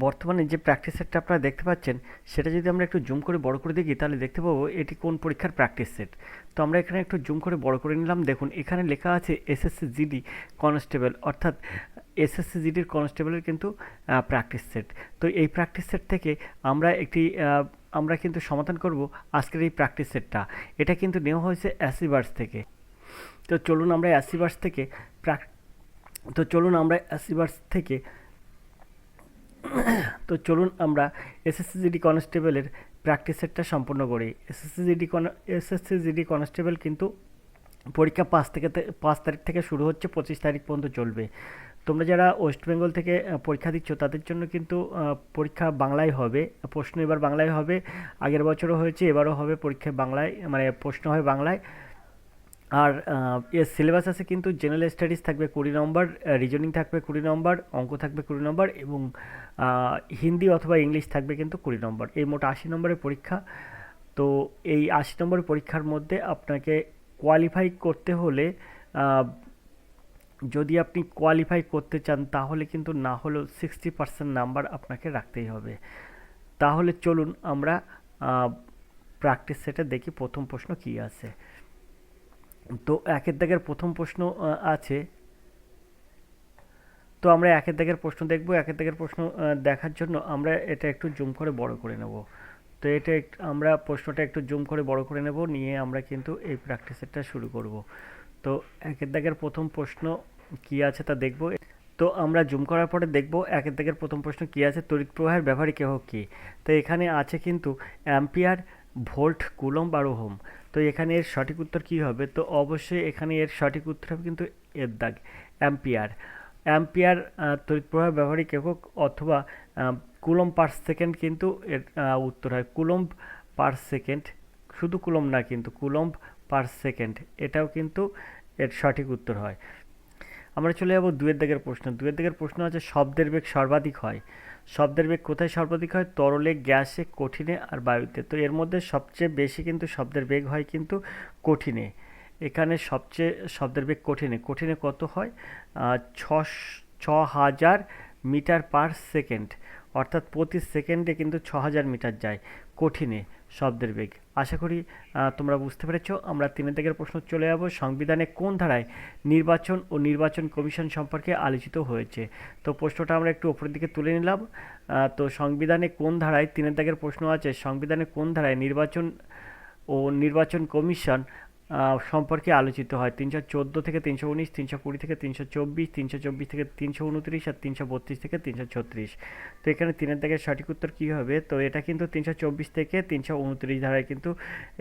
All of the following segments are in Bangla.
বর্তমানে যে প্র্যাকটিস সেটটা আপনারা দেখতে পাচ্ছেন, সেটা যদি আমরা একটু জুম করে বড় করে দেখি, তাহলে দেখতে পাবো এটি কোন পরীক্ষার প্র্যাকটিস সেট। তো আমরা এখানে একটু জুম করে বড় করে নিলাম। দেখুন এখানে লেখা আছে এসএসসি জিডি কনস্টেবল, অর্থাৎ এসএসসি জিডির কনস্টেবলের কিন্তু প্র্যাকটিস সেট। তো এই প্র্যাকটিস সেট থেকে আমরা কিন্তু সমাধান করব আজকের এই প্র্যাকটিস সেটটা। এটা কিন্তু নেওয়া হয়েছে অ্যাসিভার্স থেকে। তো চলুন আমরা অ্যাসিভার্স থেকে প্র্যাক তো চলুন আমরা অ্যাসিভার্স থেকে তো চলুন আমরা এসএসসি কনস্টেবলের প্র্যাকটিস সেটটা সম্পূর্ণ করি। এসএসসি কনস্টেবল কিন্তু পরীক্ষা 5 তারিখ থেকে শুরু হচ্ছে, 25 তারিখ পর্যন্ত চলবে। তোমরা যারা ওয়েস্ট বেঙ্গল থেকে পরীক্ষা দিচ্ছ, তাদের জন্য কিন্তু পরীক্ষা বাংলায় হবে, প্রশ্ন এবার বাংলায় হবে। আগের বছরও হয়েছে, এবারও হবে পরীক্ষা বাংলায়, মানে প্রশ্ন হয় বাংলায়। আর এর সিলেবাস আছে কিন্তু জেনারেল স্টাডিজ থাকবে 20 নম্বর, রিজনিং থাকবে 20 নম্বর, অঙ্ক থাকবে 20 নম্বর, এবং হিন্দি অথবা ইংলিশ থাকবে কিন্তু 20 নম্বর। এই মোট 80 নম্বরের পরীক্ষা। তো এই 80 নম্বরের পরীক্ষার মধ্যে আপনাকে কোয়ালিফাই করতে হলে, যদি আপনি কোয়ালিফাই করতে চান, তাহলে কিন্তু না হলেও 60% নাম্বার আপনাকে রাখতেই হবে। তাহলে চলুন আমরা প্র্যাকটিস সেটে দেখি প্রথম প্রশ্ন কী আছে। তো একের দাগের প্রথম প্রশ্ন আছে। তো আমরা একের দাগের প্রশ্ন দেখব। একের দাগের প্রশ্ন দেখার জন্য আমরা এটা একটু জুম করে বড় করে নেব। তো আমরা প্রশ্নটা একটু জুম করে বড় করে নেব, নিয়ে আমরা কিন্তু এই প্র্যাকটিস সেটটা শুরু করব। তো একের দাগের প্রথম প্রশ্ন কী আছে তা দেখব। তো আমরা জুম করার পরে দেখব একের দাগের প্রথম প্রশ্ন কী আছে, তড়িৎ প্রবাহের ব্যবহারিক একক কী। তো এখানে আছে কিন্তু অ্যাম্পিয়ার, ভোল্ট, কুলম্ব আর ওহম। তো এখানে এর সঠিক উত্তর কী হবে? তো অবশ্যই এখানে এর সঠিক উত্তর হবে কিন্তু এর দাগ, অ্যাম্পিয়ার। অ্যাম্পিয়ার তড়িৎ প্রবাহ ব্যবহারিক একক, অথবা কুলম্ব পার সেকেন্ড কিন্তু এর উত্তর হয়। কুলম্ব পার সেকেন্ড, শুধু কুলম্ব না কিন্তু কুলম্ব পার সেকেন্ড, এটাও কিন্তু এর সঠিক উত্তর হয়। আমরা চলে যাব দুয়ের দাগের প্রশ্ন। দুয়ের দাগের প্রশ্ন আছে শব্দের বেগ সর্বাধিক হয়। শব্দের বেগ কোথায় সর্বাধিক হয়? তরলে, গ্যাসে, কঠিনে আর বায়ুতে। তো এর মধ্যে সবচেয়ে বেশি কিন্তু শব্দের বেগ হয় কিন্তু কঠিনে। এখানে সবচেয়ে শব্দের বেগ কঠিনে। কঠিনে কত হয়? 6000 মিটার পার সেকেন্ড, অর্থাৎ প্রতি সেকেন্ডে কিন্তু 6000 মিটার যায় কঠিনে শব্দের বেগ। আশা করি তোমরা বুঝতে পেরেছ। আমরা তিনের দাগের প্রশ্ন চলে যাব, সংবিধানে কোন ধারায় নির্বাচন ও নির্বাচন কমিশন সম্পর্কে আলোচিত হয়েছে। তো প্রশ্নটা আমরা একটু ওপরের দিকে তুলে নিলাম। তো সংবিধানে কোন ধারায়, তিনের দাগের প্রশ্ন আছে, সংবিধানে কোন ধারায় নির্বাচন ও নির্বাচন কমিশন সম্পর্কে আলোচিত হয়? 314 থেকে 319, 320 থেকে 324, 324 থেকে 329 আর 332 থেকে 336। তো এখানে তিনের দাগের সঠিক উত্তর কী হবে? তো এটা কিন্তু 324 থেকে 329 ধারায় কিন্তু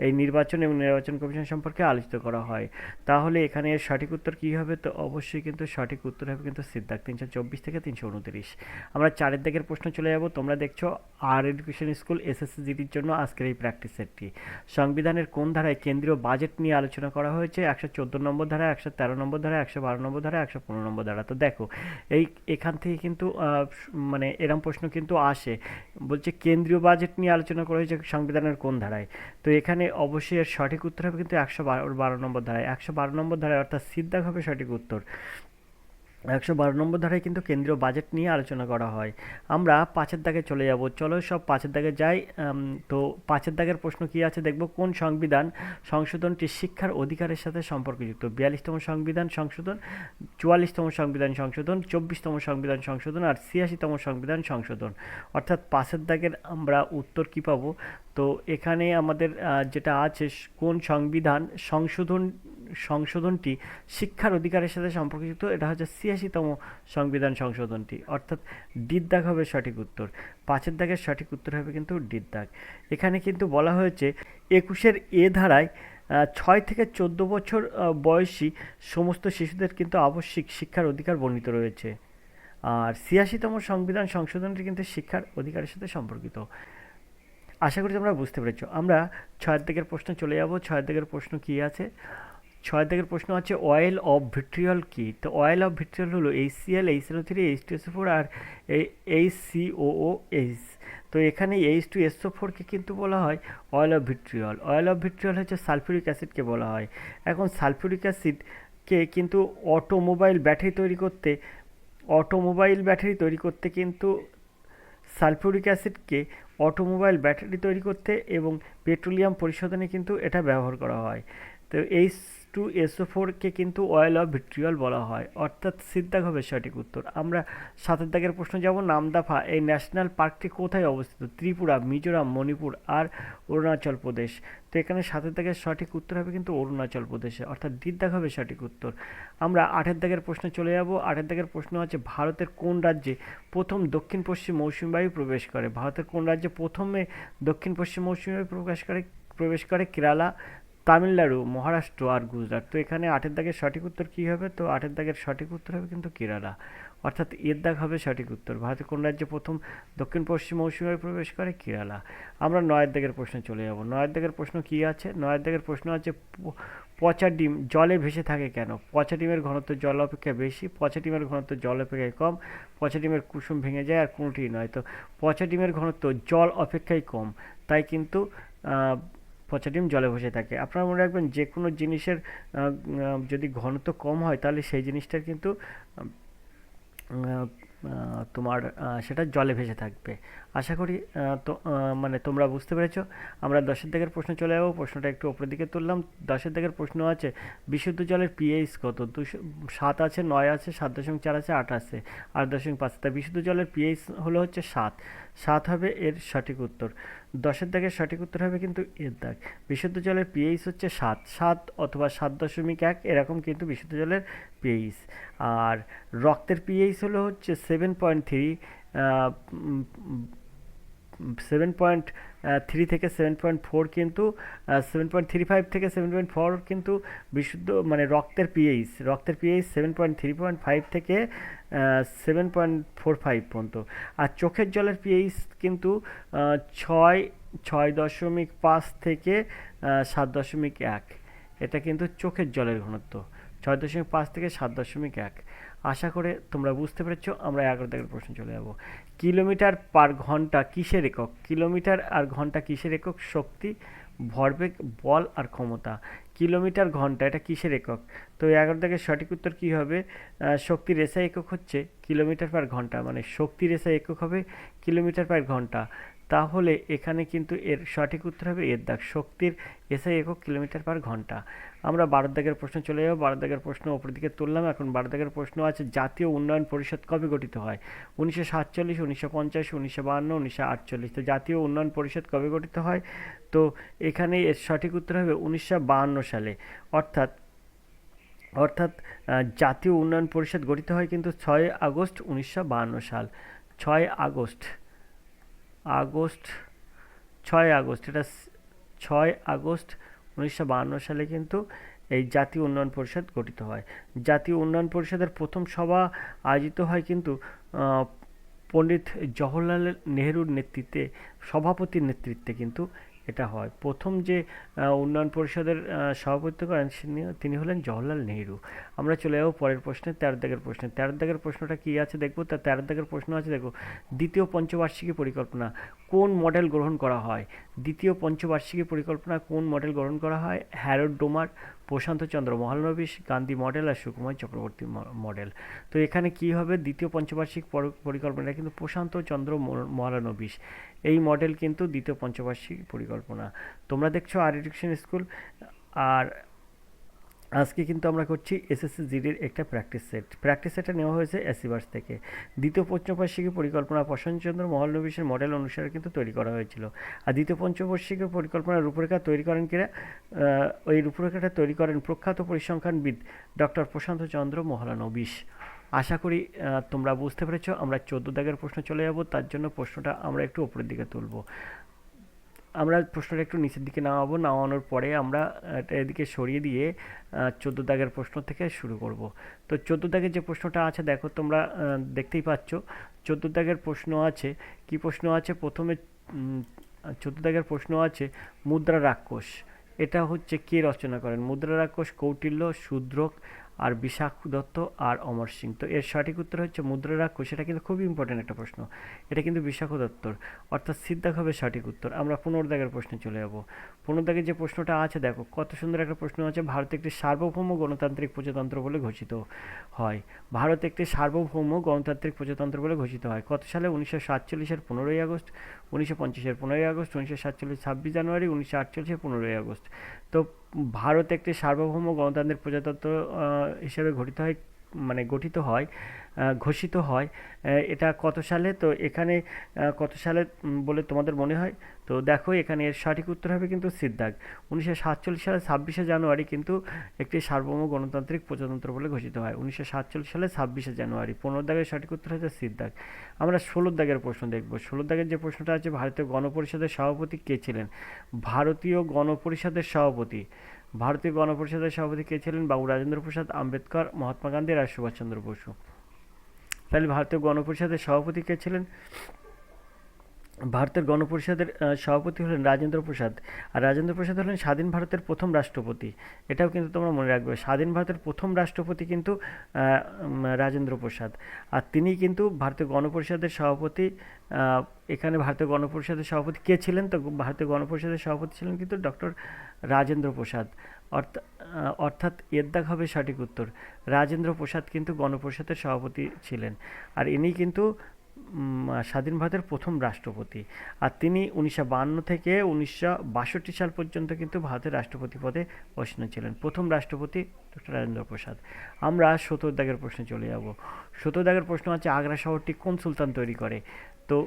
এই নির্বাচন এবং নির্বাচন কমিশন সম্পর্কে আলোচিত করা হয়। তাহলে এখানে এর সঠিক উত্তর কী হবে? তো অবশ্যই কিন্তু সঠিক উত্তর হবে কিন্তু সিদ্ধার্থ, 324 থেকে 329। আমরা চারের দাগের প্রশ্ন চলে যাব। তোমরা দেখছো আর এডুকেশন স্কুল এসএসসি জিডির জন্য আজকের এই প্র্যাকটিস সেটটি। সংবিধানের কোন ধারায় কেন্দ্রীয় বাজেট নিয়ে আলোচনা করা হয়েছে? 114 নম্বর ধারা, 113 নম্বর ধারা, 112 নম্বর ধারা, 115 নম্বর ধারা। তো দেখো এখান থেকে কিন্তু মানে এরম প্রশ্ন কিন্তু আসে, বলছে কেন্দ্রীয় বাজেট নিয়ে আলোচনা করা হয়েছে সংবিধানের কোন ধারায়। তো এখানে অবশ্যই এর সঠিক উত্তর হবে কিন্তু 112 নম্বর ধারায়। 112 নম্বর ধারায়, অর্থাৎ সিদ্ধাক হবে সঠিক উত্তর। 112 নম্বর ধারায় কিন্তু কেন্দ্রীয় বাজেট নিয়ে আলোচনা করা হয়। আমরা পাঁচের দাগে চলে যাব। চলো সব পাঁচের দাগে যাই। তো পাঁচের দাগের প্রশ্ন কি আছে দেখব। কোন সংবিধান সংশোধনটি শিক্ষার অধিকারের সাথে সম্পর্কযুক্ত? 42তম সংবিধান সংশোধন, 44তম সংবিধান সংশোধন, 24তম সংবিধান সংশোধন আর 86তম সংবিধান সংশোধন। অর্থাৎ পাঁচের দাগের আমরা উত্তর কি পাবো? তো এখানে আমাদের যেটা আছে, কোন সংবিধান সংশোধনটি শিক্ষার অধিকারের সাথে সম্পর্কযুক্ত, এটা হচ্ছে 86তম সংবিধান সংশোধনটি, অর্থাৎ ডির দাগ হবে সঠিক উত্তর। পাঁচের দাগের সঠিক উত্তর হবে কিন্তু ডির দাগ। এখানে কিন্তু বলা হয়েছে 21-এর এ ধারায় 6 থেকে 14 বছর বয়সী সমস্ত শিশুদের কিন্তু আবশ্যিক শিক্ষার অধিকার বর্ণিত রয়েছে। আর 86তম সংবিধান সংশোধনটি কিন্তু শিক্ষার অধিকারের সাথে সম্পর্কিত। আশা করি তোমরা বুঝতে পেরেছো। আমরা ছয়ের দিকের প্রশ্ন চলে যাব। ছয়ের দিকের প্রশ্ন কি আছে? ছয়ের দিকের প্রশ্ন আছে অয়েল অফ ভিট্রিয়ল কি? তো অয়েল অফ ভিট্রিয়ল হলো HCl, HNO3, H2SO4 আর HCOOH। তো এখানে H2SO4কে কিন্তু বলা হয় oil of vitriol. Oil of vitriol হচ্ছে সালফিউরিক অ্যাসিডকে বলা হয়। এখন সালফিউরিক অ্যাসিডকে কিন্তু অটোমোবাইল ব্যাটারি তৈরি করতে কিন্তু সালফিউরিক অ্যাসিডকে অটোমোবাইল ব্যাটারি তৈরি করতে এবং পেট্রোলিয়াম পরিশোধনে কিন্তু এটা ব্যবহার করা হয়। তো H2SO4-কে কিন্তু অয়েল অফ ভিট্রিয়ল বলা হয়, অর্থাৎ সিদ্ধাক হবে সঠিক উত্তর। আমরা 7 দাগের প্রশ্ন যাব। নামদাফা এই ন্যাশনাল পার্কটি কোথায় অবস্থিত? ত্রিপুরা, মিজোরাম, মণিপুর আর অরুণাচল প্রদেশ। তো এখানে 7 দাগের সঠিক উত্তর হবে কিন্তু অরুণাচল প্রদেশে, অর্থাৎ দাগ হবে সঠিক উত্তর। আমরা 8 দাগের প্রশ্নে চলে যাব। 8 দাগের প্রশ্ন আছে ভারতের কোন রাজ্যে প্রথম দক্ষিণ পশ্চিম মৌসুমী বায়ু প্রবেশ করে? ভারতের কোন রাজ্যে প্রথমে দক্ষিণ পশ্চিম মৌসুমী বায়ু প্রবেশ করে? কেরালা, তামিলনাড়ু, মহারাষ্ট্র আর গুজরাট। তো এখানে 8 দাগের সঠিক উত্তর কী হবে? তো 8 দাগের সঠিক উত্তর হবে কিন্তু কেরালা, অর্থাৎ দাগ হবে সঠিক উত্তর। ভারতের কোন রাজ্যে প্রথম দক্ষিণ পশ্চিম মৌসুমী বায়ু প্রবেশ করে? কেরালা। আমরা 9 দাগের প্রশ্নে চলে যাব। 9 দাগের প্রশ্ন কী আছে? 9 দাগের প্রশ্ন আছে পচা ডিম জলে ভেসে থাকে কেন? পচা ডিমের ঘনত্ব জল অপেক্ষা বেশি, পচা ডিমের ঘনত্ব জল অপেক্ষায় কম, পচা ডিমের কুসুম ভেঙে যায়, আর কোনোটিই নয়। তো পচা ডিমের ঘনত্ব জল অপেক্ষায় কম, তাই কিন্তু পচা ডিম জলে ভেসে থাকে। আপনারা মনে রাখবেন যে কোনো জিনিসের যদি ঘনত্ব কম হয় তাহলে সেই জিনিসটার কিন্তু তোমার সেটা জলে ভেসে থাকবে। আশা করি তো মানে তোমরা বুঝতে পেরেছো। আমরা 10 দাগের প্রশ্ন চলে যাবো। প্রশ্নটা একটু উপরের দিকে তুললাম। 10 দাগের প্রশ্ন আছে বিশুদ্ধ জলের পিএইচ কত? 7 আছে, 9 আছে, 7.4 আছে, 8 আছে, 8.5। তাই বিশুদ্ধ জলের পিএইচ হলো হচ্ছে 7। 7 হবে এর সঠিক উত্তর। 10 দাগের সঠিক উত্তর হবে কিন্তু দাগ। বিশুদ্ধ জলের পিএইচ হচ্ছে 7 অথবা 7.1 এরকম কিন্তু বিশুদ্ধ জলের পিএইচ। আর রক্তের পিএইচ হলো হচ্ছে 7.3, 7.3 থেকে 7.4 কিন্তু 7.35 থেকে 7.4 কিন্তু বিশুদ্ধ মানে রক্তের পিএইচ 7.3.5 থেকে 7.45 পর্যন্ত। আর চোখের জলের পিএইচ কিন্তু 6.5 থেকে 7.1। এটা কিন্তু চোখের জলের ঘনত্ব 6.5 থেকে 7.1। আশা করে তোমরা বুঝতে পেরেছো। আমরা 11 দাগের প্রশ্ন চলে যাব। কিলোমিটার পার ঘন্টা কিসের একক? কিলোমিটার আর ঘন্টা কিসের একক? শক্তি, ভরবেগ, বল আর ক্ষমতা। কিলোমিটার ঘন্টা এটা কিসের একক? তো 11 দাগের সঠিক উত্তর কী হবে? শক্তির এসআই একক হচ্ছে কিলোমিটার পার ঘন্টা, মানে শক্তির এসআই একক হবে কিলোমিটার পার ঘন্টা। তাহলে এখানে কিন্তু এর সঠিক উত্তর হবে দাগ, শক্তির এসআই একক কিলোমিটার পার ঘন্টা। আমরা 12 দাগের প্রশ্ন চলে যাব। 12 দাগের প্রশ্ন উপরের দিকে তুললাম। এখন 12 দাগের প্রশ্ন আছে জাতীয় উন্নয়ন পরিষদ কবে গঠিত হয়? 1947, 1950, 1952, 1948। তো জাতীয় উন্নয়ন পরিষদ কবে গঠিত হয়? তো এখানে এর সঠিক উত্তর হবে 1952 সালে। অর্থাৎ অর্থাৎ জাতীয় উন্নয়ন পরিষদ গঠিত হয় কিন্তু 6 আগস্ট 1952 সাল। 6 আগস্ট 6 আগস্ট এটা 6 আগস্ট 1952 সালে কিন্তু এই জাতীয় উন্নয়ন পরিষদ গঠিত হয়। জাতীয় উন্নয়ন পরিষদের প্রথম সভা আয়োজিত হয় কিন্তু পণ্ডিত জওহরলাল নেহরুর নেতৃত্বে, সভাপতির নেতৃত্বে কিন্তু এটা হয়। প্রথম যে উন্নয়ন পরিষদের সভাপতিত্ব করেন তিনি হলেন জওহরলাল নেহরু। আমরা চলে যাবো পরের প্রশ্নে, 13 দাগের প্রশ্নে। 13 দাগের প্রশ্নটা কী আছে দেখবো। তার 13 দাগের প্রশ্ন আছে দেখো, দ্বিতীয় পঞ্চবার্ষিকী পরিকল্পনা কোন মডেল গ্রহণ করা হয়? দ্বিতীয় পঞ্চবার্ষিকী পরিকল্পনা কোন মডেল গ্রহণ করা হয়? হ্যারল্ড ডোমার, প্রশান্তচন্দ্র মহলানবিশ, গান্ধী মডেল আর সুকুমার চক্রবর্তী মডেল। তো এখানে কি হবে? দ্বিতীয় পঞ্চবার্ষিক পরিকল্পনা কিন্তু প্রশান্তচন্দ্র মহলানবিশ এই মডেল কিন্তু দ্বিতীয় পঞ্চবার্ষিক পরিকল্পনা। তোমরা দেখছো আর এডুকেশন স্কুল। আর আজকে কিন্তু আমরা করছি এসএসসি জিডির একটা প্র্যাকটিস সেটটা নেওয়া হয়েছে এসিভার্স থেকে। দ্বিতীয় পঞ্চবার্ষিকী পরিকল্পনা প্রশান্তচন্দ্র মহলানবিশের মডেল অনুসারে কিন্তু তৈরি করা হয়েছিল। আর দ্বিতীয় পঞ্চবার্ষিকী পরিকল্পনার রূপরেখা তৈরি করেন কিনা? ওই রূপরেখাটা তৈরি করেন প্রখ্যাত পরিসংখ্যানবিদ ডক্টর প্রশান্তচন্দ্র মহলানবিশ। আশা করি তোমরা বুঝতে পেরেছো। আমরা 14 দাগের প্রশ্ন চলে যাব। তার জন্য প্রশ্নটা আমরা একটু উপরের দিকে তুলব। আমরা প্রশ্নটা একটু নিচের দিকে নামানোর পরে আমরা এদিকে সরিয়ে দিয়ে 14 দাগের প্রশ্ন থেকে শুরু করব। তো 14 দাগের যে প্রশ্নটা আছে দেখো, তোমরা দেখতেই পাচ্ছ 14 দাগের প্রশ্ন আছে। কি প্রশ্ন আছে? প্রথমে 14 দাগের প্রশ্ন আছে মুদ্রা রাক্ষস, এটা হচ্ছে কে রচনা করেন? মুদ্রা রাক্ষস কৌটিল্য, শূদ্রক আর বিশাখু দত্ত আর অমর সিং। তো এর সঠিক উত্তর হচ্ছে মুদ্রারাক্ষস। সেটা কিন্তু খুবই ইম্পর্টেন্ট একটা প্রশ্ন, এটা কিন্তু বিশাখু দত্তর, অর্থাৎ সিদ্ধাক হবে সঠিক উত্তর। আমরা 15 দাগের প্রশ্নে চলে যাব। 15 দাগের যে প্রশ্নটা আছে দেখো কত সুন্দর একটা প্রশ্ন আছে। ভারত একটি সার্বভৌম গণতান্ত্রিক প্রজাতন্ত্র বলে ঘোষিত হয়। ভারত একটি সার্বভৌম গণতান্ত্রিক প্রজাতন্ত্র বলে ঘোষিত হয় কত সালে? 1947-এর 15ই আগস্ট, 1950-এর 15ই আগস্ট, 1947 26 জানুয়ারি, 1948-এর 15ই আগস্ট। তো ভারত একটি সার্বভৌম গণতান্ত্রিক প্রজাতন্ত্র হিসেবে গঠিত হয়, ঘোষিত হয়। এটা কত সালে? তো এখানে কত সালে বলে তোমাদের মনে হয়? তো দেখো এখানে এর সঠিক উত্তর হবে কিন্তু সিদ্ধাক। 1947 সালে 26 জানুয়ারি কিন্তু একটি সার্বভৌম গণতান্ত্রিক প্রজাতন্ত্র বলে ঘোষিত হয়। 1947 সালে 26 জানুয়ারি। 15 দাগের সঠিক উত্তর হচ্ছে সিদ্ধাক। আমরা 16 দাগের প্রশ্ন দেখব। 16 দাগের যে প্রশ্নটা আছে, ভারতীয় গণপরিষদের সভাপতি কে ছিলেন? ভারতীয় গণপরিষদের সভাপতি, ভারতীয় গণপরিষদের সভাপতি কে ছিলেন? বাবু রাজেন্দ্র প্রসাদ, আম্বেদকর, মহাত্মা গান্ধী আর সুভাষচন্দ্র বসু। তাহলে ভারতীয় গণপরিষদের সভাপতি কে ছিলেন? ভারতের গণপরিষদের সভাপতি হলেন রাজেন্দ্র প্রসাদ। আর রাজেন্দ্র প্রসাদ হলেন স্বাধীন ভারতের প্রথম রাষ্ট্রপতি। এটাও কিন্তু তোমরা মনে রাখবে, স্বাধীন ভারতের প্রথম রাষ্ট্রপতি কিন্তু রাজেন্দ্র প্রসাদ। আর তিনি কিন্তু ভারতীয় গণপরিষদের সভাপতি। এখানে ভারতীয় গণপরিষদের সভাপতি কে ছিলেন? তো ভারতীয় গণপরিষদের সভাপতি ছিলেন কিন্তু ডক্টর রাজেন্দ্র প্রসাদ। অর্থাৎ এর দাগ হবে সঠিক উত্তর। রাজেন্দ্র প্রসাদ কিন্তু গণপরিষদের সভাপতি ছিলেন। আর ইনি কিন্তু স্বাধীন ভারতের প্রথম রাষ্ট্রপতি। আর তিনি 1952 থেকে 1962 সাল পর্যন্ত কিন্তু ভারতের রাষ্ট্রপতি পদে বসানো ছিলেন। প্রথম রাষ্ট্রপতি ডক্টর রাজেন্দ্র প্রসাদ। আমরা 17 দাগের প্রশ্নে চলে যাব। 17 দাগের প্রশ্ন আছে, আগ্রা শহরটি কোন সুলতান তৈরি করে? তো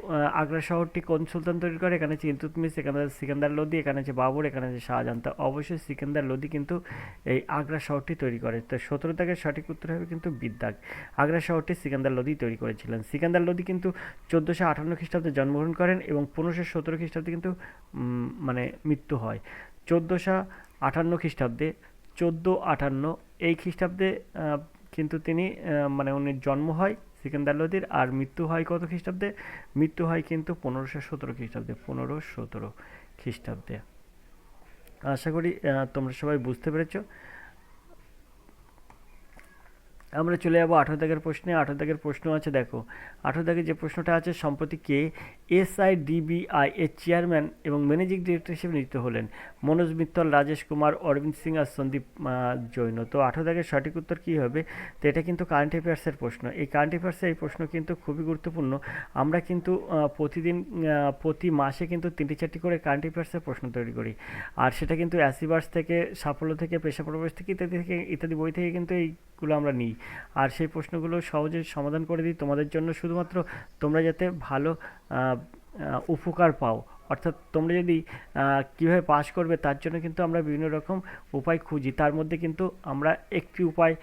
আগ্রা শহরটি কোন সুলতান তৈরি করে? এখানে আছে ইলতুৎমিশ, এখানে আছে সিকান্দার লোদি, এখানে আছে বাবর, এখানে আছে শাহজাহান। তো অবশ্যই সিকান্দার লোদি কিন্তু এই আগ্রা শহরটি তৈরি করে। তো 17 দাগের সঠিক উত্তর হবে কিন্তু বিদ্যাগ। আগ্রা শহরটি সিকান্দার লোদি তৈরি করেছিলেন। সিকান্দার লোদি কিন্তু 1458 খ্রিস্টাব্দে জন্মগ্রহণ করেন এবং 1517 খ্রিস্টাব্দে কিন্তু মৃত্যু হয়। 1458 খ্রিস্টাব্দে, 1458 এই খ্রিস্টাব্দে কিন্তু তিনি উনি জন্ম হয় সিকান্দার লোদির। আর মৃত্যু হয় কত খ্রিস্টাব্দে? মৃত্যু হয় কিন্তু 1517 খ্রিস্টাব্দে, 1517 খ্রিস্টাব্দে। আশা করি তোমরা সবাই বুঝতে পেরেছো। আমরা চলে যাবো 18 দাগের প্রশ্নে। 18 দাগের প্রশ্ন আছে দেখো। 18 দাগের যে প্রশ্নটা আছে, সম্প্রতি কে SIDBI এর চেয়ারম্যান এবং ম্যানেজিং ডিরেক্টর হিসেবে নিযুক্ত হলেন? মনোজ মিত্তল, রাজেশ কুমার, অরবিন্দ সিং আর সন্দীপ জৈন। তো 18 দাগের সঠিক উত্তর কী হবে? তো এটা কিন্তু কারেন্ট অ্যাফেয়ার্সের প্রশ্ন। এই কারেন্ট অ্যাফেয়ার্সের এই প্রশ্ন কিন্তু খুবই গুরুত্বপূর্ণ। আমরা কিন্তু প্রতি মাসে কিন্তু 3-4টি করে কারেন্ট অ্যাফেয়ার্সের প্রশ্ন তৈরি করি। আর সেটা কিন্তু অ্যাসিভার্স থেকে, সাফল্য থেকে, পেশা প্রবেশ থেকে, ইত্যাদি বই থেকে কিন্তু এইগুলো আমরা নিই। আর সেই প্রশ্নগুলো সহজে সমাধান করে দিই তোমাদের জন্য, শুধুমাত্র তোমরা যাতে ভালো উপকার পাও। অর্থাৎ তোমরা যদি কীভাবে পাস করবে তার জন্য কিন্তু আমরা বিভিন্ন রকম উপায় খুঁজি। তার মধ্যে কিন্তু আমরা একটি উপায়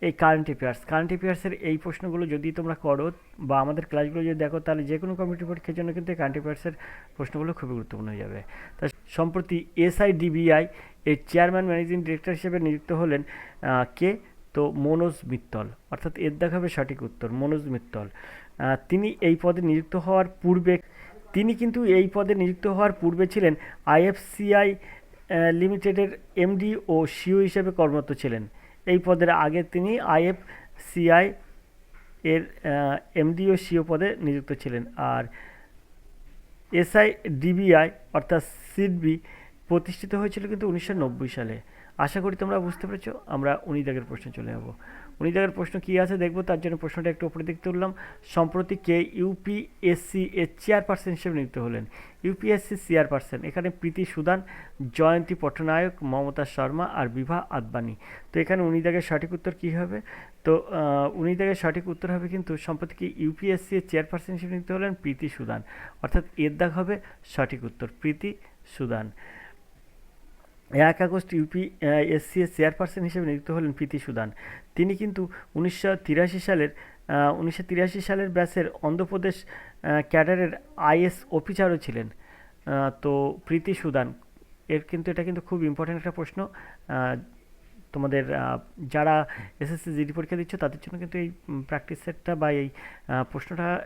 এই কারেন্ট অ্যাফেয়ার্সের এই প্রশ্নগুলো যদি তোমরা করো বা আমাদের ক্লাসগুলো যদি দেখো, তাহলে যে কোনো কম্পিটিটিভ পরীক্ষার জন্য কিন্তু এই কারেন্ট অ্যাফেয়ার্সের প্রশ্নগুলো খুবই গুরুত্বপূর্ণ হয়ে যাবে। তা সম্প্রতি SIDBI এর চেয়ারম্যান ম্যানেজিং ডিরেক্টর হিসেবে নিযুক্ত হলেন কে? তো মনোজ মিত্তল। অর্থাৎ এর দেখাবে সঠিক উত্তর, মনোজ মিত্তল। তিনি এই পদে নিযুক্ত হওয়ার পূর্বে ছিলেন IFCI লিমিটেডের MD ও CEO হিসেবে কর্মরত ছিলেন। এই পদের আগে তিনি IFCI এর MD ও CEO পদে নিযুক্ত ছিলেন। আর SIDBI অর্থাৎ সিডবি প্রতিষ্ঠিত হয়েছিল কিন্তু 1990 সালে। আশা করি তোমরা বুঝতে পেরেছো। আমরা 19 দাগের প্রশ্নে চলে যাব। 19 দাগের প্রশ্ন কী আছে দেখবো, তার জন্য প্রশ্নটা একটু উপরে দিকে তুললাম। সম্প্রতি কে UPSC এর চেয়ারপারসন হিসেবে নিযুক্ত হলেন? UPSC চেয়ারপারসন এখানে প্রীতি সুদান, জয়ন্তী পট্টনায়ক, মমতা শর্মা আর বিভা আদবানি। তো এখানে 19 দাগের সঠিক উত্তর কী হবে? তো 19 দাগের সঠিক উত্তর হবে কিন্তু সম্প্রতি কি UPSC এর চেয়ারপারসন হিসেবে নিযুক্ত হলেন প্রীতি সুদান। অর্থাৎ এর দাগ হবে সঠিক উত্তর, প্রীতি সুদান। 1 আগস্ট UPSC এর চেয়ারপারসন হিসেবে নিযুক্ত হলেন প্রীতি সুদান। তিনি কিন্তু 1983 সালের ব্যাচের অন্ধ্রপ্রদেশ ক্যাডারের IS অফিসারও ছিলেন। তো প্রীতি সুদান এটা কিন্তু খুব ইম্পর্ট্যান্ট একটা প্রশ্ন। তোমাদের যারা SSC GD পরীক্ষা দিচ্ছ তাদের জন্য কিন্তু এই প্র্যাকটিস সেটটা বা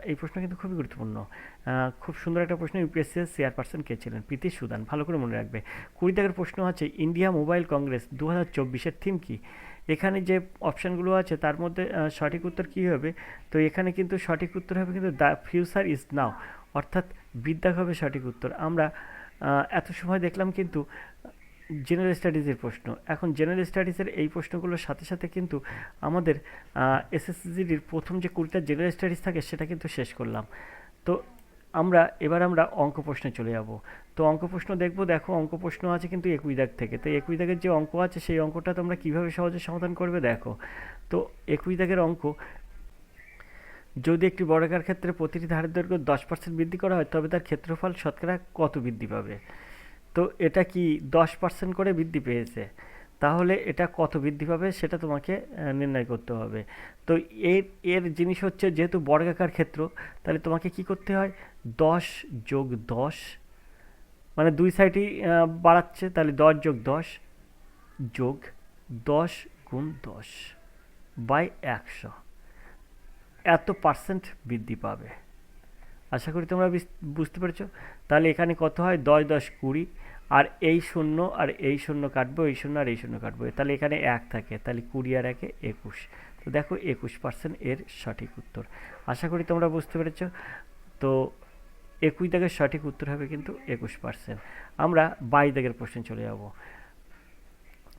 এই প্রশ্ন কিন্তু খুবই গুরুত্বপূর্ণ। খুব সুন্দর একটা প্রশ্ন। UPSC এর চেয়ারপারসন কে ছিলেন? প্রীতি সুদান। ভালো করে মনে রাখবে। 20 দাগের প্রশ্ন আছে, ইন্ডিয়া মোবাইল কংগ্রেস 2024 থিম কি? এখানে যে অপশানগুলো আছে তার মধ্যে সঠিক উত্তর কী হবে? তো এখানে কিন্তু সঠিক উত্তর হবে কিন্তু দ্য ফিউচার ইজ নাও, অর্থাৎ বিদ্যাক হবে সঠিক উত্তর। আমরা এত সময় দেখলাম কিন্তু জেনারেল স্টাডিজের প্রশ্ন। এখন জেনারেল স্টাডিজের এই প্রশ্নগুলোর সাথে সাথে কিন্তু আমাদের এসএসসিজিডির প্রথম যে 20টা জেনারেল স্টাডিজ থাকে সেটা কিন্তু শেষ করলাম। তো এবার আমরা অঙ্ক প্রশ্নে চলে যাব। তো অঙ্ক প্রশ্ন দেখব। দেখো অঙ্ক প্রশ্ন আছে কিন্তু 21 দাগ থেকে। তো 21 দাগের যে অঙ্ক আছে সেই অঙ্কটা তোমরা কীভাবে সহজে সমাধান করবে দেখো। তো 21 দাগের অঙ্ক, যদি একটি বর্গাকার ক্ষেত্রে প্রতিটি ধারের দৈর্ঘ্য 10% বৃদ্ধি করা হয় তবে তার ক্ষেত্রফল শতকরা কত বৃদ্ধি পাবে? তো এটা কি 10% করে বৃদ্ধি পেয়েছে, তাহলে এটা কত বৃদ্ধি পাবে সেটা তোমাকে নির্ণয় করতে হবে। তো এর এর জিনিস হচ্ছে যেহেতু বর্গাকার ক্ষেত্র, তাহলে তোমাকে কি করতে হয়, 10 যোগ 10, মানে দুই সাইডই বাড়াচ্ছে, তাহলে 10 যোগ 10 যোগ 10 গুণ 10 বাই 100, এত পার্সেন্ট বৃদ্ধি পাবে। আশা করি তোমরা বুঝতে পেরেছো। তাহলে এখানে কত হয়, 10 10 20, আর এই শূন্য আর এই শূন্য কাটবো, এই শূন্য আর এই শূন্য কাটবো, তাহলে এখানে 1 থাকে, তাহলে 20 আর 1 21। তো দেখো 21% এর সঠিক উত্তর। আশা করি তোমরা বুঝতে পেরেছো। তো 21 দাগের সঠিক উত্তর হবে কিন্তু 21%। আমরা 22 দাগের প্রশ্নে চলে যাব।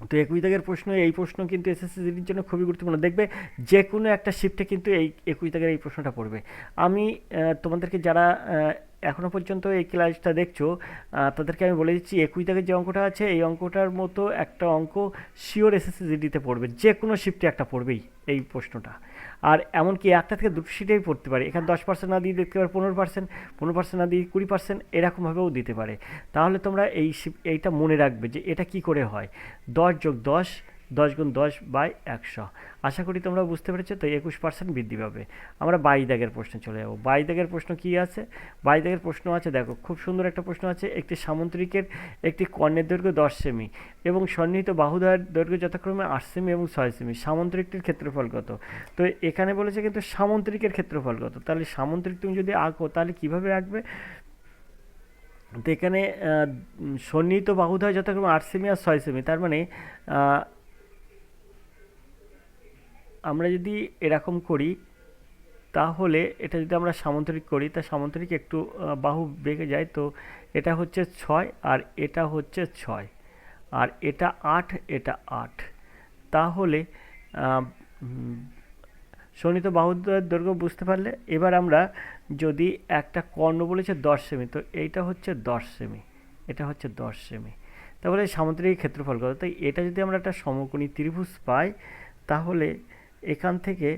তো 21 দাগের প্রশ্ন, এই প্রশ্ন কিন্তু এসএসসির জন্য খুবই গুরুত্বপূর্ণ। দেখবে যে কোনো একটা শিফটে কিন্তু এই 21 দাগের এই প্রশ্নটা পড়বে। আমি তোমাদেরকে যারা এখনও পর্যন্ত এই ক্লাসটা দেখছো তাদেরকে আমি বলে দিচ্ছি, 21 দাগের যে অঙ্কটা আছে এই অঙ্কটার মতো একটা অঙ্ক শিওর এসএসসি পড়বে, যে কোনো শিফটে একটা পড়বেই এই প্রশ্নটা। আর এমনকি একটা থেকে দুটো শিটেই পড়তে পারে, এখানে 10% না দিয়ে দেখতে পারে 15%, 15% না দিয়ে 20%, এরকমভাবেও দিতে পারে। তাহলে তোমরা এইটা মনে রাখবে যে এটা কি করে হয়, 10 যোগ 10, 10 গুণ 10 বাই 100। আশা করি তোমরা বুঝতে পেরেছো। তো 21% বৃদ্ধি পাবে। আমরা 22 দাগের প্রশ্নে চলে যাবো। 22 দাগের প্রশ্ন কী আছে? 22 দাগের প্রশ্ন আছে, দেখো খুব সুন্দর একটা প্রশ্ন আছে। একটি সামুদ্রিকের একটি কর্ণের দৈর্ঘ্য 10 সেমি এবং সন্নিহিত বাহুদ্বয়ের দৈর্ঘ্য যথাক্রমে 8 সেমি এবং 6 সেমি। সামুদ্রিকটির ক্ষেত্রফল কত? তো এখানে বলেছে কিন্তু সামুদ্রিকের ক্ষেত্রফল কত, তাহলে সামুদ্রিক তুমি যদি আঁকো তাহলে কীভাবে আঁকবে? তো এখানে সন্নিহিত বাহুদ্বয় যথাক্রমে 8 সেমি আর 6 সেমি, তার মানে আমরা যদি এরকম করি তাহলে এটা যদি আমরা সামান্তরিক করি, তা সামান্তরিক একটু বাহু বেঁকে যায়, তো এটা হচ্ছে 6 আর এটা হচ্ছে 6 আর এটা 8, এটা 8। তাহলে সন্নিহিত বাহুদ্বয়ের দৈর্ঘ্য বুঝতে পারলে। এবার আমরা যদি একটা কর্ণ বলেছে 10 সেমি, তো এইটা হচ্ছে 10 সেমি, এটা হচ্ছে 10 সেমি, তাহলে সামুদ্রিক ক্ষেত্রফল কত? তাই এটা যদি আমরা একটা সমকোণী ত্রিভুজ পাই তাহলে এখান থেকে,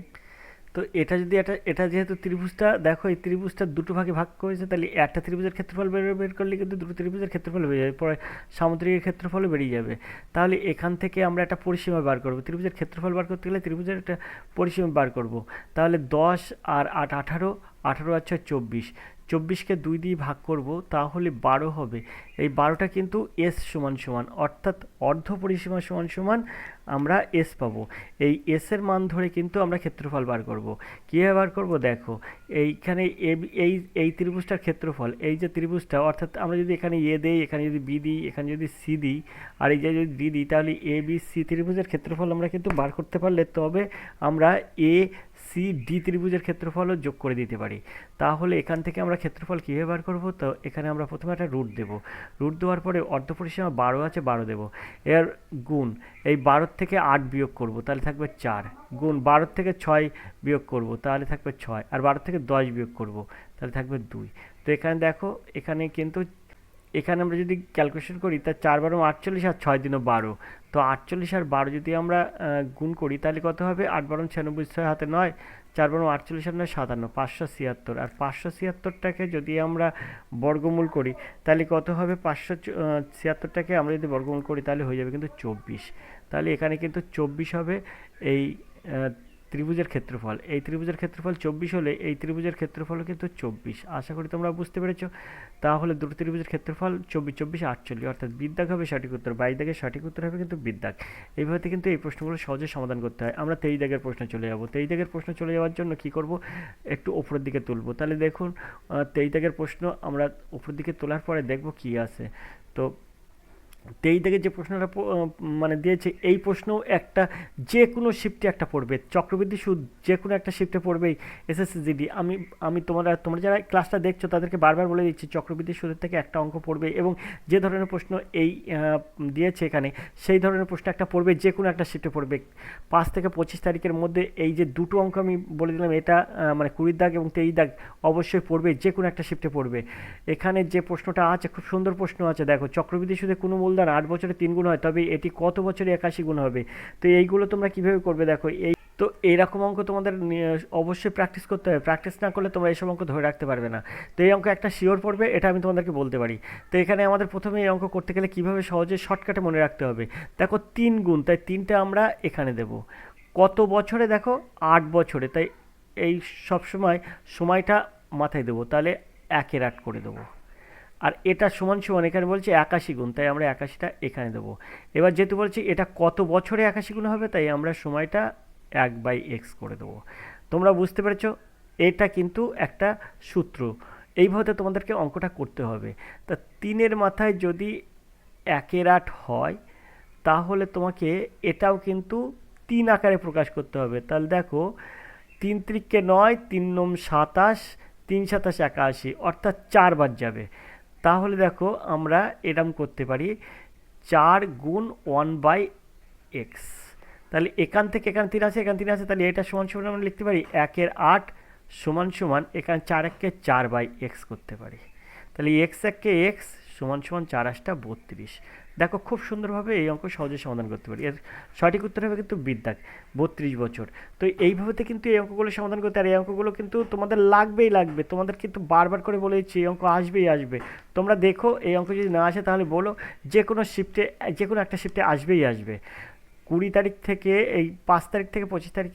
তো এটা যদি এটা যেহেতু ত্রিভুজটা, দেখো এই ত্রিভুজটা দুটো ভাগে ভাগ করেছে, তাহলে একটা ত্রিভুজের ক্ষেত্রফল বের করলে কিন্তু দুটো ত্রিভুজের ক্ষেত্রফল বেরিয়ে যাবে, পরে সামুদ্রিকের ক্ষেত্রফলও বেরিয়ে যাবে। তাহলে এখান থেকে আমরা একটা পরিসীমা বার করব, ত্রিভুজের ক্ষেত্রফল বার করতে গেলে ত্রিভুজের একটা পরিসীমা বার করব। তাহলে 10 আর 8 18, 18 আছে 24, 24কে 2 দিয়ে ভাগ করব তাহলে 12 হবে। এই 12টা কিন্তু এস সমান সমান, অর্থাৎ অর্ধ পরিসীমা সমান সমান আমরা এস পাবো। এই এসের মান ধরে কিন্তু আমরা ক্ষেত্রফল বার করব। কীভাবে বার করব দেখো, এইখানে এই ত্রিভুজটার ক্ষেত্রফল, এই যে ত্রিভুজটা, অর্থাৎ আমরা যদি এখানে এ দিই, এখানে যদি বি দিই, এখানে যদি সি দিই, আর এই যে যদি ডি দিই, তাহলে এ বি সি ত্রিভুজের ক্ষেত্রফল আমরা কিন্তু বার করতে পারলে তবে আমরা এ সি ডি ত্রিভুজের ক্ষেত্রফলও যোগ করে দিতে পারি। তাহলে এখান থেকে আমরা ক্ষেত্রফল কীভাবে বার করব? তো এখানে আমরা প্রথমে একটা রুট দেব, রুট দেওয়ার পরে অর্ধপরিসীমা 12 আছে 12 দেব, এর গুণ এই 12 থেকে 8 বিয়োগ করব তাহলে থাকবে 4, গুণ 12 থেকে 6 বিয়োগ করব তাহলে থাকবে 6, আর 12 থেকে 10 বিয়োগ করব তাহলে থাকবে 2। তো এখানে দেখো, এখানে কিন্তু এখানে আমরা যদি ক্যালকুলেশন করি তা 4 12 48 আর 6 দিনও 12, তো 48 আর 12 যদি আমরা গুণ করি তাহলে কত হবে? 8 12 96, 6 হাতে 9, 4 12 48 আর 9 57, 576। আর 576টাকে যদি আমরা বর্গমূল করি তাহলে কত হবে? 576টাকে আমরা যদি বর্গমূল করি তাহলে হয়ে যাবে কিন্তু 24। তাহলে এখানে কিন্তু 24 হবে এই ত্রিভুজের ক্ষেত্রফল। এই ত্রিভুজের ক্ষেত্রফল 24 হলে এই ত্রিভুজের ক্ষেত্রফলও কিন্তু 24। আশা করি তোমরা বুঝতে পেরেছো। তাহলে দুটো ত্রিভুজের ক্ষেত্রফল 24 24 48, অর্থাৎ বিদ্যাক হবে সঠিক উত্তর। 22 দাগের সঠিক উত্তর হবে কিন্তু বিদ্যাক। এইভাবে কিন্তু এই প্রশ্নগুলো সহজে সমাধান করতে হয়। আমরা 23 দাগের প্রশ্নে চলে যাব। 23 দাগের প্রশ্ন চলে যাওয়ার জন্য কি করব? একটু উপরের দিকে তুলব। তাহলে দেখুন 23 দাগের প্রশ্ন আমরা উপরের দিকে তোলার পরে দেখব কি আছে। তো তেই থেকে যে প্রশ্নটা মানে দিয়েছে এই প্রশ্নও একটা যে কোনো শিফটে একটা পড়বে, চক্রবৃদ্ধি সুদ যে কোনো একটা শিফটে পড়বেই এসএসসি জিডি। আমি তোমরা যারা ক্লাসটা দেখছো তাদেরকে বারবার বলে দিচ্ছি চক্রবৃদ্ধি সুদের থেকে একটা অঙ্ক পড়বে, এবং যে ধরনের প্রশ্ন এই দিয়েছে এখানে সেই ধরনের প্রশ্ন একটা পড়বে, যে কোনো একটা শিফটে পড়বে 5 থেকে 25 তারিখের মধ্যে। এই যে দুটো অঙ্ক আমি বলে দিলাম এটা মানে 20 দাগ এবং 23 দাগ অবশ্যই পড়বে, যে কোনো একটা শিফটে পড়বে। এখানে যে প্রশ্নটা আছে খুব সুন্দর প্রশ্ন আছে, দেখো চক্রবৃদ্ধি সুদে কোনো মূলধন 8 বছরে 3 গুণ হয়, তবে এটি কত বছরে 81 গুণ হবে? তো এইগুলো তোমরা কিভাবে করবে দেখো, এই তো এইরকম অঙ্ক তোমাদের অবশ্যই প্র্যাকটিস করতে হবে, প্র্যাকটিস না করলে তোমরা এইসব অঙ্ক ধরে রাখতে পারবে না। তো এই অঙ্ক একটা শিওর পড়বে, এটা আমি তোমাদেরকে বলতে পারি। তো এখানে আমাদের প্রথমে এই অঙ্ক করতে গেলে কীভাবে সহজে শর্টকাটে মনে রাখতে হবে, দেখো 3 গুণ, তাই 3টা আমরা এখানে দেব। কত বছরে, দেখো 8 বছরে, তাই এই সবসময় সময়টা মাথায় দেবো, তাহলে 1-8 করে দেবো। আর এটা সমান সমান এখানে বলছে 81 গুণ, তাই আমরা 81টা এখানে দেবো। এবার যেহেতু বলছি এটা কত বছরে 81 গুণ হবে, তাই আমরা সময়টা 1/x করে দেবো। তোমরা বুঝতে পেরেছো, এটা কিন্তু একটা সূত্র, এইভাবে তোমাদেরকে অঙ্কটা করতে হবে। তা 3-এর মাথায় যদি 1-8 হয়, তাহলে তোমাকে এটাও কিন্তু 3 আকারে প্রকাশ করতে হবে। তাহলে দেখো 3 × 9, 3 × 9 = 27, 3 × 7 = 81, অর্থাৎ 4 বার যাবে। তাহলে দেখো আমরা এরম করতে পারি 4 × 1/x। তাহলে এখান থেকে এখানে 3 আছে, এখানে 3 আছে, তাহলে এটা সমান সমান আমরা লিখতে পারি 1/8 সমান সমান এখানে 4 × 1 = 4/x করতে পারি। তাহলে x1 × x সমান সমান 4×8 = 32। দেখো খুব সুন্দরভাবে এই অঙ্ক সহজে সমাধান করতে পারি। এর সঠিক উত্তর হবে কিন্তু বিদ্যাক 32 বছর। তো এইভাবে কিন্তু এই অঙ্কগুলো সমাধান করতে, আর এই অঙ্কগুলো কিন্তু তোমাদের লাগবেই লাগবে, তোমাদের কিন্তু বারবার করে বলে দিচ্ছি এই অঙ্ক আসবেই আসবে। তোমরা দেখো এই অঙ্ক যদি না আসে তাহলে বলো, যে কোনো শিফটে, যে কোনো একটা শিফটে আসবেই আসবে। 20 তারিখ থেকে এই 5 তারিখ থেকে 25 তারিখ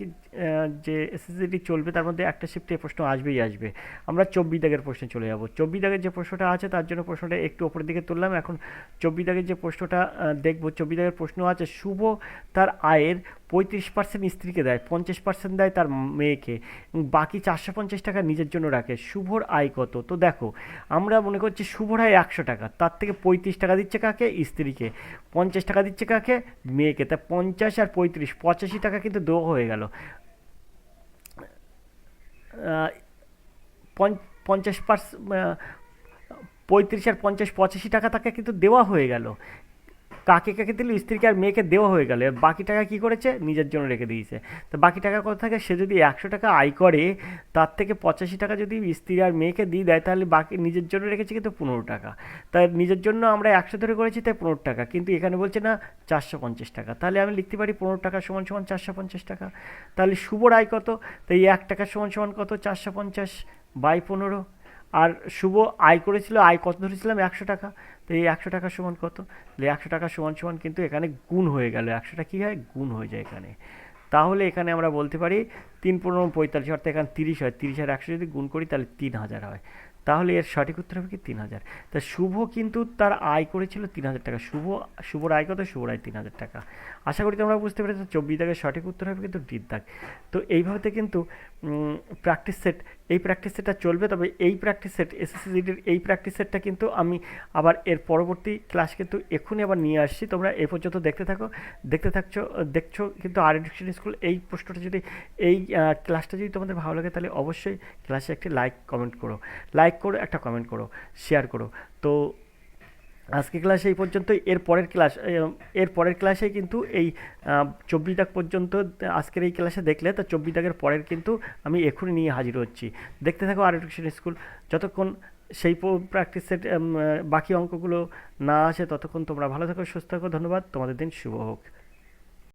যে এসএসসিটি চলবে তার মধ্যে একটা শিফটে প্রশ্ন আসবেই আসবে। আমরা 24 দাগের প্রশ্নে চলে যাব। 24 দাগের যে প্রশ্নটা আছে তার জন্য প্রশ্নটা একটু ওপরের দিকে তুললাম। এখন 24 দাগের যে প্রশ্নটা দেখব, 24 দাগের প্রশ্ন আছে, শুভ তার আয়ের 35% স্ত্রীকে দেয়, 50% দেয় তার মেয়েকে, এবং বাকি 450 টাকা নিজের জন্য রাখে। শুভর আয় কত? তো দেখো আমরা মনে করছি শুভর আয় 100 টাকা, তার থেকে 35 টাকা দিচ্ছে কাকে? স্ত্রীকে। 50 টাকা দিচ্ছে কাকে? মেয়েকে। তা 50 আর 35, 85 টাকা কিন্তু দেওয়া হয়ে গেল। 50%, 35 আর 50, 85 টাকা তাকে কিন্তু দেওয়া হয়ে গেল। কাকে কাকে দিল? স্ত্রীকে আর মেয়েকে দেওয়া হয়ে গেল। বাকি টাকা কি করেছে? নিজের জন্য রেখে দিয়েছে। তো বাকি টাকা কত থাকে? সে যদি 100 টাকা আয় করে, তার থেকে 85 টাকা যদি স্ত্রী আর মেয়েকে দিয়ে দেয়, তাহলে বাকি নিজের জন্য রেখেছে কিন্তু 15 টাকা। তাই নিজের জন্য আমরা 100 ধরে করেছি, তাই 15 টাকা, কিন্তু এখানে বলছে না 450 টাকা। তাহলে আমি লিখতে পারি 15 টাকা সমান সমান 450 টাকা। তাহলে শুভর আয় কত? তাই 1 টাকা সমান সমান কত? 450/15। আর শুভ আয় করেছিল, আয় কত ধরেছিলাম? 100 টাকা। তো এই 100 টাকা সমান কত? তাহলে 100 টাকা সমান সমান কিন্তু এখানে গুণ হয়ে গেল, 100টা কী হয়? গুণ হয়ে যায় এখানে। তাহলে এখানে আমরা বলতে পারি 3×15 = 45, অর্থাৎ এখানে 30 হয়, 30 আর 100 যদি গুণ করি তাহলে 3000 হয়। তাহলে এর সঠিক উত্তর হবে কি? 3000। তা শুভ কিন্তু তার আয় করেছিল 3000 টাকা। শুভর আয় কত? শুভর আয় 3000 টাকা। আশা করি তোমরা বুঝতে পেরেছো। 24 দাগের সঠিক উত্তর হবে কিন্তু ডি দাগ। তো এইভাবে কিন্তু প্র্যাকটিস সেট, এই প্র্যাকটিস সেটটা চলবে। তবে এই প্র্যাকটিস সেট, এসএসসি জিডির এই প্র্যাকটিস সেটটা কিন্তু আমি আবার এর পরবর্তী ক্লাস কিন্তু এক্ষুনি আবার নিয়ে আসছি। তোমরা এ পর্যন্ত দেখতে থাকো, দেখছো কিন্তু আর এডুকেশন স্কুল। এই প্রশ্নটা যদি, এই ক্লাসটা যদি তোমাদের ভালো লাগে, তাহলে অবশ্যই ক্লাসে একটি লাইক করো, একটা কমেন্ট করো, শেয়ার করো। তো আজকে ক্লাসে এই পর্যন্তই। এর পরের ক্লাসে কিন্তু এই 24 দাগ পর্যন্ত আজকের এই ক্লাসে দেখলে, তো 24 দাগের পরের কিন্তু আমি এক্ষুনি নিয়ে হাজির হচ্ছি। দেখতে থাকো আর এডুকেশন স্কুল। যতক্ষণ সেই প্র্যাকটিসের বাকি অঙ্কগুলো না আসে, ততক্ষণ তোমরা ভালো থাকো, সুস্থ থাকো। ধন্যবাদ, তোমাদের দিন শুভ হোক।